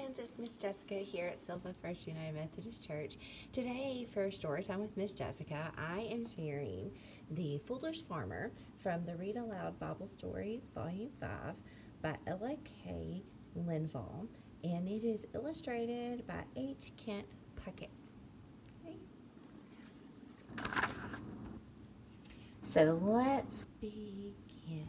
friends, it's Miss Jessica here at Silva First United Methodist Church. Today for Storytime with Miss Jessica, I am sharing The Foolish Farmer from the Read Aloud Bible Stories, Volume 5 by Ella K. Linvall, and it is illustrated by H. Kent Puckett. Okay. So let's begin.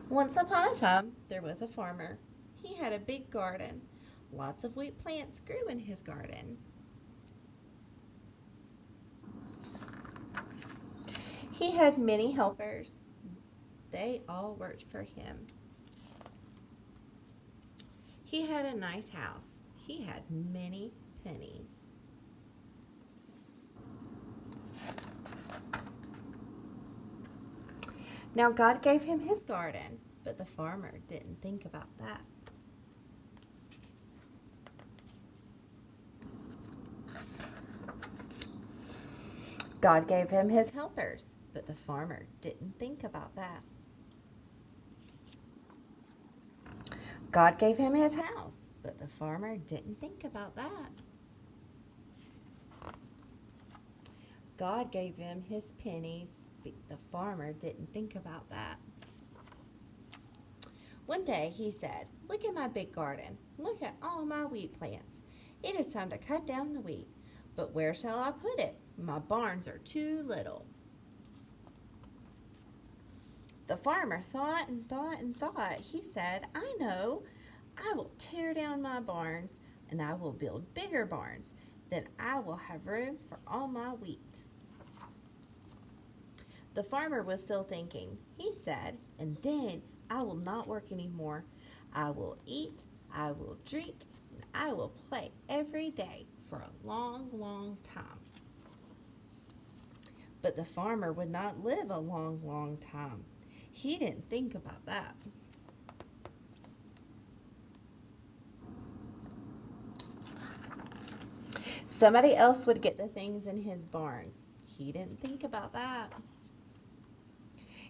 Once upon a time, there was a farmer. He had a big garden. Lots of wheat plants grew in his garden. He had many helpers. They all worked for him. He had a nice house. He had many pennies. Now God gave him his garden, but the farmer didn't think about that. God gave him his helpers, but the farmer didn't think about that. God gave him his house, but the farmer didn't think about that. God gave him his pennies, but the farmer didn't think about that. One day he said, "Look at my big garden. Look at all my wheat plants. It is time to cut down the wheat. But where shall I put it? My barns are too little." The farmer thought and thought and thought. He said, "I know. I will tear down my barns and I will build bigger barns. Then I will have room for all my wheat." The farmer was still thinking. He said, "And then I will not work anymore. I will eat, I will drink, and I will play every day for a long, long time." But the farmer would not live a long, long time. He didn't think about that. Somebody else would get the things in his barns. He didn't think about that.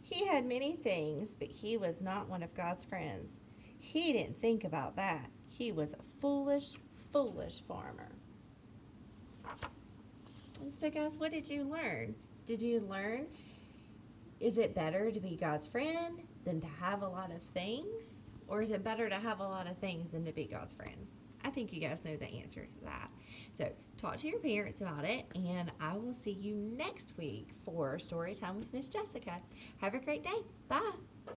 He had many things, but he was not one of God's friends. He didn't think about that. He was a foolish, foolish farmer. And so guys, what did you learn? Did you learn, is it better to be God's friend than to have a lot of things? Or is it better to have a lot of things than to be God's friend? I think you guys know the answer to that. So talk to your parents about it, and I will see you next week for Story Time with Miss Jessica. Have a great day. Bye.